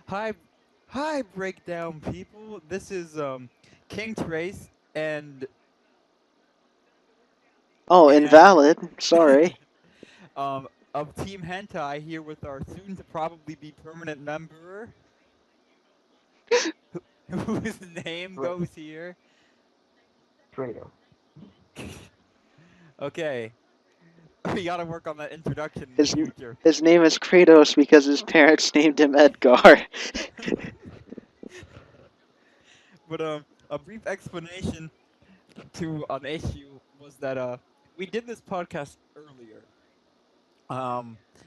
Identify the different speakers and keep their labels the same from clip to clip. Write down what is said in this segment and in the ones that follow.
Speaker 1: Hi, hi, breakdown people. This is King Trace and
Speaker 2: Oh,
Speaker 1: and
Speaker 2: invalid. Sorry.
Speaker 1: of Team Hentai here with our soon to probably be permanent member, whose name
Speaker 3: Tra-
Speaker 1: goes here.
Speaker 3: Traitor.
Speaker 1: Okay, we gotta work on that introduction in the
Speaker 2: His
Speaker 1: future.
Speaker 2: his name is Kratos because his parents named him Edgar.
Speaker 1: But a brief explanation to an issue was that we did this podcast earlier.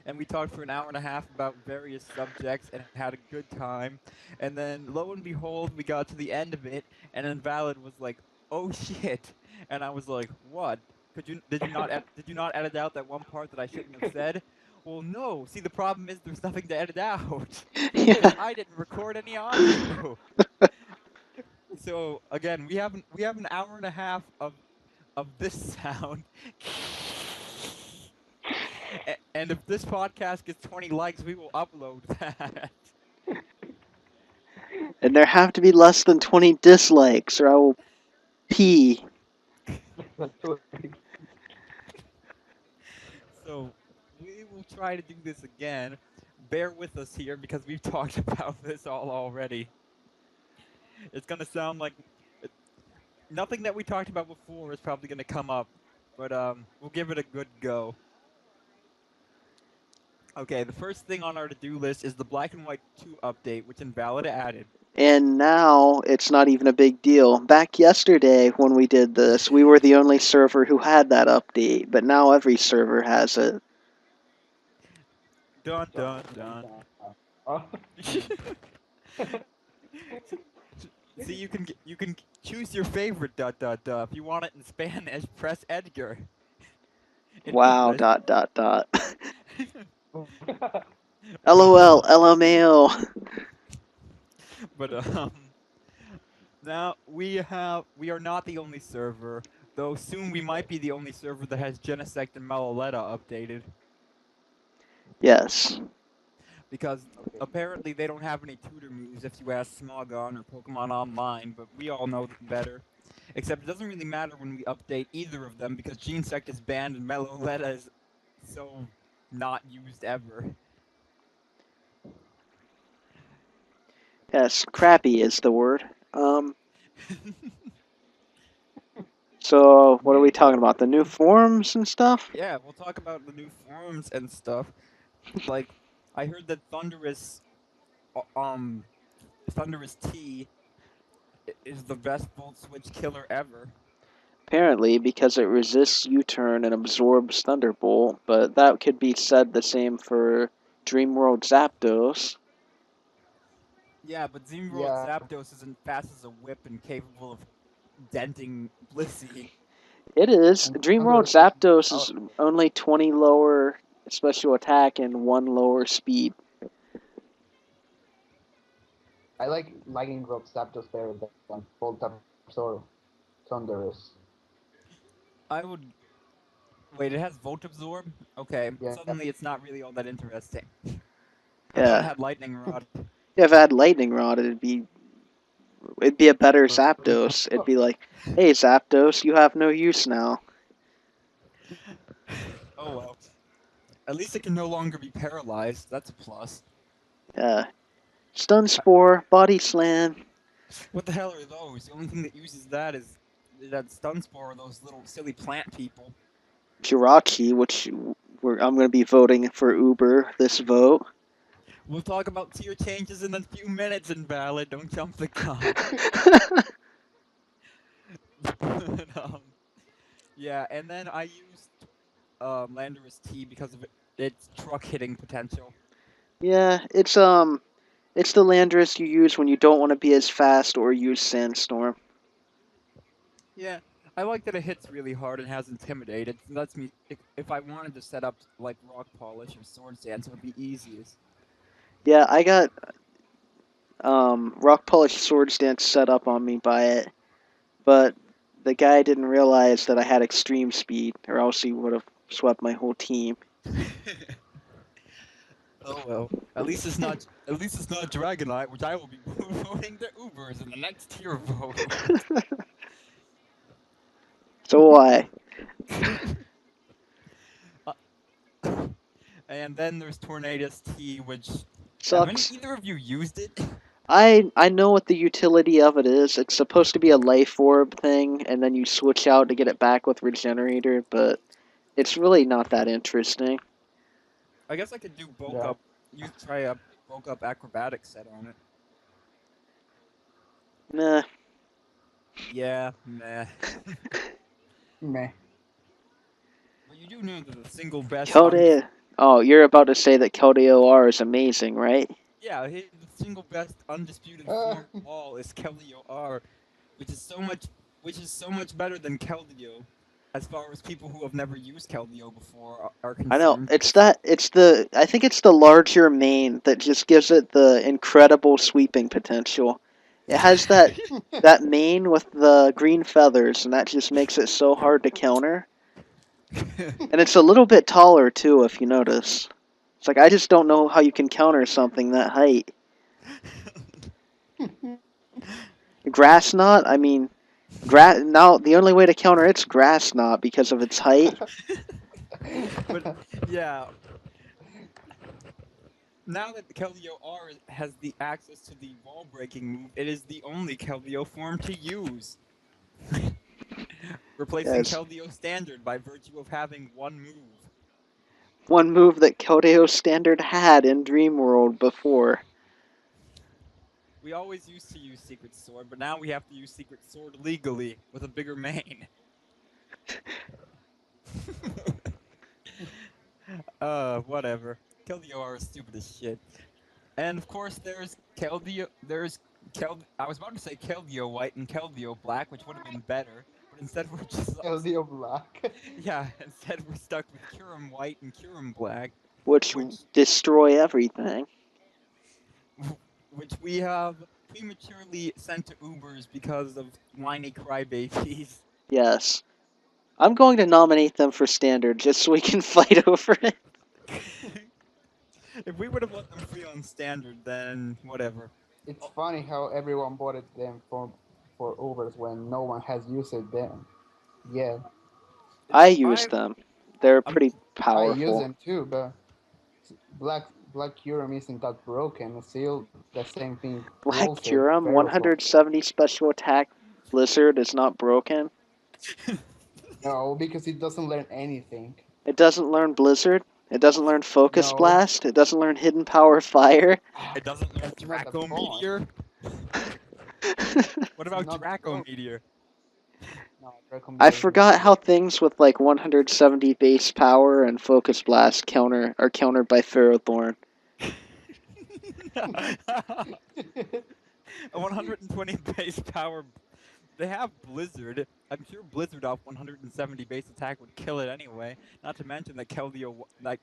Speaker 1: And we talked for an hour and a half about various subjects and had a good time. And then lo and behold, we got to the end of it, and Invalid was like, "Oh shit!" And I was like, "What? Did you not edit out that one part that I shouldn't have said?" Well, no. See, the problem is there's nothing to edit out because
Speaker 2: Yeah.
Speaker 1: I didn't record any audio. So again, we have an hour and a half of this sound. And if this podcast gets 20 likes, we will upload that.
Speaker 2: And there have to be less than 20 dislikes, or I will pee.
Speaker 1: So we will try to do this again. Bear with us here because we've talked about this all already. It's gonna sound like nothing that we talked about before is probably gonna come up, but we'll give it a good go. Okay, the first thing on our to-do list is the Black and White 2 update, which Invalid added.
Speaker 2: And now it's not even a big deal. Back yesterday when we did this, we were the only server who had that update, but now every server has it.
Speaker 1: Dun
Speaker 3: Dun,
Speaker 1: dun
Speaker 3: dun,
Speaker 1: dun.
Speaker 3: dun. Oh.
Speaker 1: See, you can choose your favorite dot dot dot. If you want it in Spanish, press Edgar. In
Speaker 2: Wow,
Speaker 1: English,
Speaker 2: dot dot dot. LOL, LMAO.
Speaker 1: but now we are not the only server, though soon we might be the only server that has Genesect and Malaletta updated
Speaker 2: Yes.
Speaker 1: because
Speaker 3: Okay.
Speaker 1: apparently they don't have any tutor moves if you ask Smogon or Pokemon Online, but we all know better. Except it doesn't really matter when we update either of them because Genesect is banned and Melaletta is so not used ever.
Speaker 2: Yes, crappy is the word. So what are we talking about? The new forms and stuff?
Speaker 1: Yeah, we'll talk about the new forms and stuff. Like, I heard that uh, um, Thundurus-T is the best Volt Switch killer ever.
Speaker 2: Apparently, because it resists U-turn and absorbs Thunderbolt, but that could be said the same for Dreamworld Zapdos.
Speaker 1: Yeah, but Zimworld
Speaker 3: Yeah.
Speaker 1: Zapdos isn't fast as a whip and capable of denting Blissey.
Speaker 2: It is.
Speaker 3: And
Speaker 2: Dreamworld
Speaker 3: Thundurus is
Speaker 2: Zapdos
Speaker 3: oh,
Speaker 2: is only 20 lower special attack and 1 lower speed.
Speaker 3: I like Lightning Growth Zapdos better than Volt Absorb Thundurus.
Speaker 1: I would. Wait, it has Volt Absorb? Okay,
Speaker 3: Yeah.
Speaker 1: suddenly it's not really all that interesting. I thought it
Speaker 2: Yeah.
Speaker 1: had Lightning Rod.
Speaker 2: If it had Lightning Rod, it'd be a better Zapdos. It'd be like, hey Zapdos, you have no use now.
Speaker 1: Oh well. At least it can no longer be paralyzed. That's a plus.
Speaker 2: Yeah. Stun Spore, Body Slam.
Speaker 1: What the hell are those? The only thing that uses that is that stun spore, those little silly plant people.
Speaker 2: Jirachi, which I'm going to be voting for Uber this vote.
Speaker 1: We'll talk about tier changes in a few minutes, Invalid. Don't jump the gun. um, yeah, and then I used Landorus-T because of its truck hitting potential.
Speaker 2: Yeah, it's the Landorus you use when you don't want to be as fast or use Sandstorm.
Speaker 1: Yeah, I like that it hits really hard and has Intimidate. It lets me, if I wanted to set up like Rock Polish or Sword Dance, it would be easiest.
Speaker 2: Yeah, I got Rock Polish Swords Dance set up on me by it, but the guy didn't realize that I had extreme speed, or else he would have swept my whole team.
Speaker 1: Oh well. At least it's not. At least it's not Dragonite, which I will be voting the Ubers in the next tier vote.
Speaker 2: So why?
Speaker 1: Uh, and then there's Tornadus-T, which have any
Speaker 2: Sucks.
Speaker 1: either of you used it?
Speaker 2: I know what the utility of it is. It's supposed to be a life orb thing, and then you switch out to get it back with Regenerator, but it's really not that interesting.
Speaker 1: I guess I could do bulk
Speaker 3: Yeah.
Speaker 1: up. You try a bulk up acrobatic set on it.
Speaker 2: Nah.
Speaker 1: Yeah, meh.
Speaker 3: Meh.
Speaker 1: But you do know that the single best.
Speaker 2: Keldeo. Oh, you're about to say that Keldeo-R is amazing, right?
Speaker 1: Yeah, the single best undisputed form of all is Keldeo-R, which is so much better than Keldeo, as far as people who have never used Keldeo before are
Speaker 2: I know.
Speaker 1: concerned.
Speaker 2: I think it's the larger mane that just gives it the incredible sweeping potential. It has that mane with the green feathers, and that just makes it so hard to counter. And it's a little bit taller too, if you notice. It's like I just don't know how you can counter something that height. Grass knot. I mean, now the only way to counter it's grass knot because of its height.
Speaker 1: But yeah, now that the Keldeo-R has the access to the wall breaking move, it is the only Keldeo form to use. Replacing
Speaker 2: Yes.
Speaker 1: Keldeo standard by virtue of having one move.
Speaker 2: One move that Keldeo Standard had in Dream World before.
Speaker 1: We always used to use Secret Sword, but now we have to use Secret Sword legally with a bigger mane. Whatever. Keldeo-R is stupid as shit. And of course, there's Keldeo. I was about to say Keldeo White and Keldeo Black, which would have been better, but instead we're just.
Speaker 3: Keldeo Black.
Speaker 1: Yeah, instead we're stuck with Kyurem White and Kyurem Black,
Speaker 2: Which
Speaker 1: which
Speaker 2: destroy everything.
Speaker 1: which we have prematurely sent to Ubers because of whiny crybabies.
Speaker 2: Yes. I'm going to nominate them for Standard just so we can fight over it.
Speaker 1: If we would have let them free on standard, then whatever.
Speaker 3: It's funny how everyone bought it them for overs when no one has used it then. Yeah,
Speaker 2: I use them. They're
Speaker 1: I'm-
Speaker 2: pretty
Speaker 3: I use
Speaker 2: powerful.
Speaker 3: them too, but Black Kyurem isn't that broken. It's still the same thing.
Speaker 2: Black
Speaker 3: closer,
Speaker 2: Kyurem,
Speaker 3: Ferrothorn.
Speaker 2: 170 special attack Blizzard is not broken.
Speaker 3: No, because it doesn't learn anything.
Speaker 2: It doesn't learn Blizzard. It doesn't learn Focus
Speaker 3: No.
Speaker 2: Blast. It doesn't learn Hidden Power Fire.
Speaker 1: It doesn't learn
Speaker 3: That's not the
Speaker 1: Draco
Speaker 3: point.
Speaker 1: Meteor. What about
Speaker 3: not
Speaker 1: Draco
Speaker 3: broken.
Speaker 1: Meteor?
Speaker 3: No, Draco
Speaker 2: I
Speaker 3: Meteor is
Speaker 2: forgot
Speaker 3: not
Speaker 2: how things with like 170 base power and Focus Blast are countered by Ferrothorn.
Speaker 3: broken.
Speaker 1: A 120 base power. They have Blizzard. I'm sure Blizzard off 170 base attack would kill it anyway. Not to mention that Keldeo White.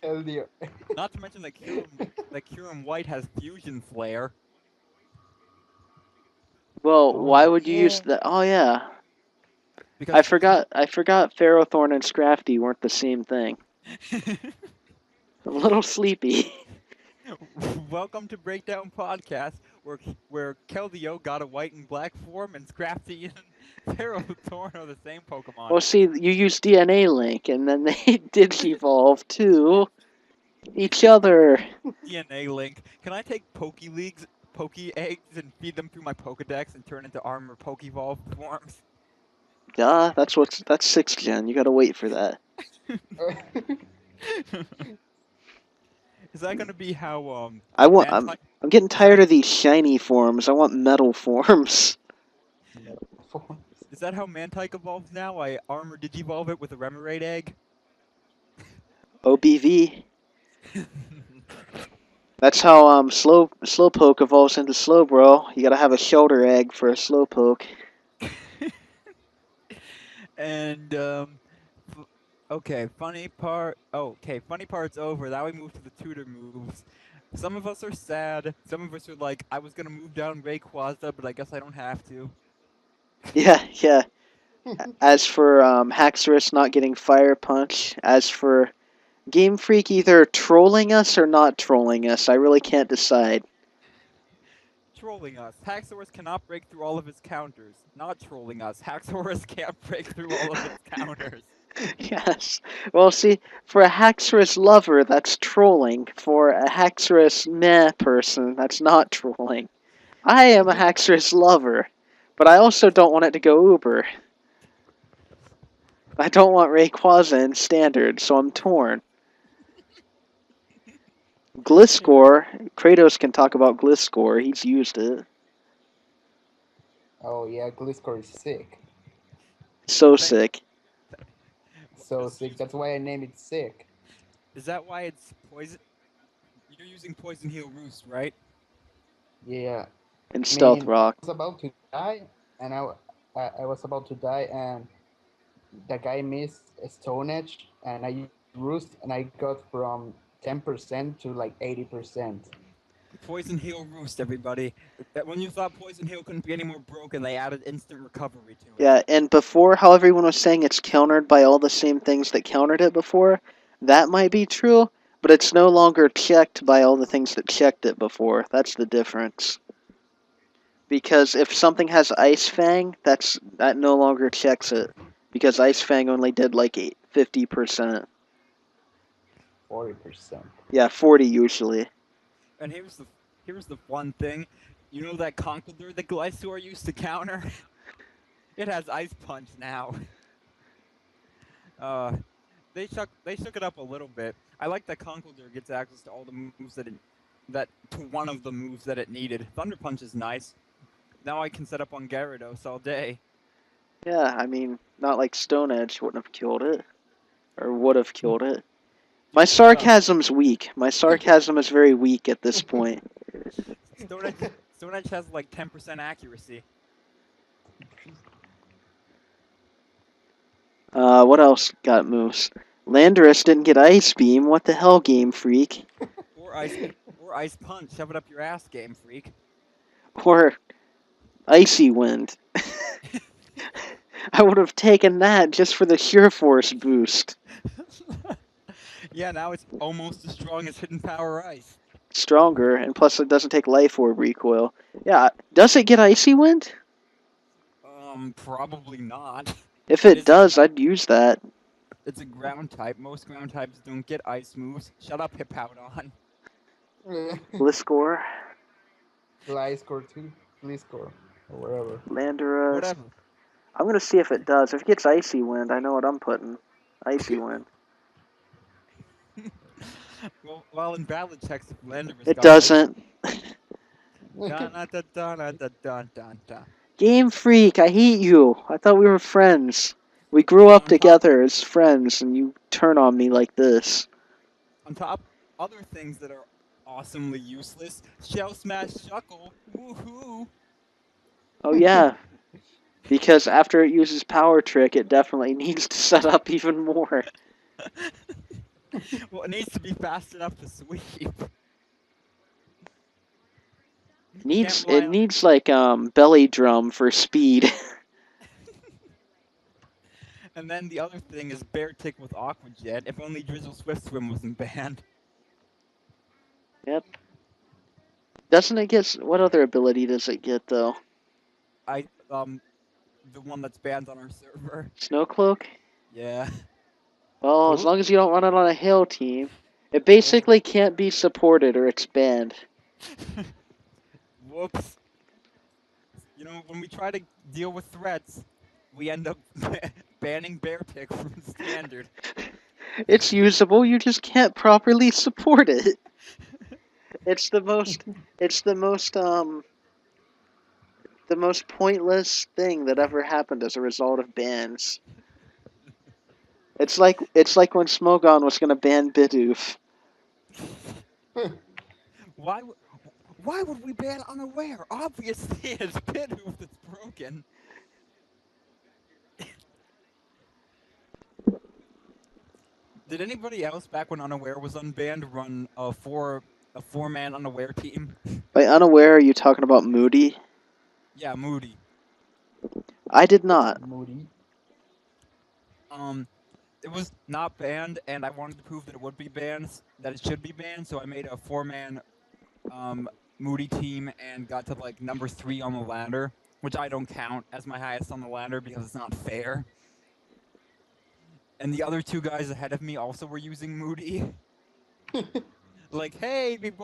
Speaker 3: Keldeo.
Speaker 1: Not to mention that Kyurem White has Fusion Flare.
Speaker 2: Well,
Speaker 3: Oh,
Speaker 2: why would you use
Speaker 3: yeah.
Speaker 2: that? Oh yeah,
Speaker 1: Because
Speaker 2: I forgot Ferrothorn and Scrafty weren't the same thing. A little sleepy.
Speaker 1: Welcome to Breakdown Podcast, where Keldeo got a white and black form, and Scrafty and Ferrothorn are the same Pokemon.
Speaker 2: Well, see, you use DNA Link, and then they digivolve to each other.
Speaker 1: DNA Link. Can I take Poke Eggs, and feed them through my Pokedex and turn into Armor Pokevolve forms?
Speaker 2: Duh, that's 6th gen. You gotta wait for that.
Speaker 1: Is that gonna be how
Speaker 2: I'm getting tired of these shiny forms. I want metal forms.
Speaker 1: Is that how Mantike evolves now? I Armor Digivolve it with a Remoraid egg?
Speaker 2: OBV. That's how Slowpoke evolves into Slowbro. You gotta have a shoulder egg for a Slowpoke.
Speaker 1: And okay, funny part's over. Now we move to the tutor moves. Some of us are sad. Some of us are like, I was gonna move down Rayquaza, but I guess I don't have to.
Speaker 2: Yeah. As for Haxorus not getting Fire Punch, as for Game Freak either trolling us or not trolling us. I really can't decide.
Speaker 1: Trolling us. Haxorus cannot break through all of its counters. Not trolling us. Haxorus can't break through all of its counters.
Speaker 2: Yes. Well, see, for a Haxorus lover, that's trolling. For a Haxorus meh person, that's not trolling. I am a Haxorus lover, but I also don't want it to go Uber. I don't want Rayquaza in Standard, so I'm torn. Gliscor, Kratos can talk about Gliscor, he's used it.
Speaker 3: Oh yeah, Gliscor is sick.
Speaker 2: So sick.
Speaker 3: So sick. That's why I named it sick.
Speaker 1: Is that why it's poison? You're using Poison Heal Roost, right?
Speaker 3: Yeah.
Speaker 2: And Stealth Rock.
Speaker 3: I was about to die, and I was about to die, and the guy missed a Stone Edge, and I used Roost, and I got from 10% to like 80%.
Speaker 1: Poison Heal Roost, everybody. When you thought Poison Heal couldn't be any more broken, they added instant recovery to it.
Speaker 2: Yeah, and before, how everyone was saying it's countered by all the same things that countered it before, that might be true, but it's no longer checked by all the things that checked it before. That's the difference. Because if something has Ice Fang, that no longer checks it. Because Ice Fang only did like 50%.
Speaker 3: 40%.
Speaker 2: Yeah, 40 usually.
Speaker 1: And here's the fun thing. You know that Conkeldurr that Glysaur used to counter? It has Ice Punch now. They shook it up a little bit. I like that Conkeldurr gets access to all the moves to one of the moves that it needed. Thunder Punch is nice. Now I can set up on Gyarados all day.
Speaker 2: Yeah, I mean, not like Stone Edge wouldn't have killed it. Or would have killed it. My sarcasm's weak. My sarcasm is very weak at this point.
Speaker 1: Stone Edge has like 10% accuracy.
Speaker 2: What else got moves? Landorus didn't get Ice Beam. What the hell, Game Freak?
Speaker 1: Or Ice Punch. Shove it up your ass, Game Freak.
Speaker 2: Or Icy Wind. I would have taken that just for the Sheer Force boost.
Speaker 1: Yeah, now it's almost as strong as Hidden Power Ice.
Speaker 2: Stronger, and plus it doesn't take Life Orb recoil. Yeah, does it get Icy Wind?
Speaker 1: Probably not.
Speaker 2: If it does, I'd use that.
Speaker 1: It's a ground type. Most ground types don't get ice moves. Shut up, Hippowdon.
Speaker 2: Gliscor.
Speaker 3: Gliscor too. Gliscor. Or whatever.
Speaker 2: Landorus.
Speaker 1: Whatever.
Speaker 2: I'm gonna see if it does. If it gets Icy Wind, I know what I'm putting. Icy Wind.
Speaker 1: Well, in valid checks, if Landorus
Speaker 2: It
Speaker 1: got
Speaker 2: doesn't. Game Freak, I hate you. I thought we were friends. We grew up together as friends, and you turn on me like this.
Speaker 1: On top, other things that are awesomely useless. Shell Smash Shuckle. Woohoo!
Speaker 2: Oh yeah. Because after it uses Power Trick, it definitely needs to set up even more.
Speaker 1: Well, it needs to be fast enough to sweep.
Speaker 2: It needs like belly drum for speed.
Speaker 1: And then the other thing is Bear Tick with Aqua Jet. If only Drizzle Swift Swim wasn't banned.
Speaker 2: Yep. Doesn't it get... What other ability does it get, though?
Speaker 1: The one that's banned on our server.
Speaker 2: Snowcloak?
Speaker 1: Yeah.
Speaker 2: Well, as long as you don't run it on a hill team. It basically can't be supported or it's banned.
Speaker 1: Whoops. You know, when we try to deal with threats, we end up banning Bear Tick from Standard.
Speaker 2: It's usable, you just can't properly support it. It's the most pointless thing that ever happened as a result of bans. It's like when Smogon was gonna ban Bidoof.
Speaker 1: Why would we ban Unaware? Obviously, it's Bidoof that's broken. Did anybody else back when Unaware was unbanned run a four-man Unaware team?
Speaker 2: By Unaware, are you talking about Moody?
Speaker 1: Yeah, Moody.
Speaker 2: I did not.
Speaker 3: Moody.
Speaker 1: it was not banned, and I wanted to prove that it would be banned, that it should be banned. So I made a 4-man um, Moody team and got to like number 3 on the ladder, which I don't count as my highest on the ladder because it's not fair. And the other 2 guys ahead of me also were using Moody. Like, hey, we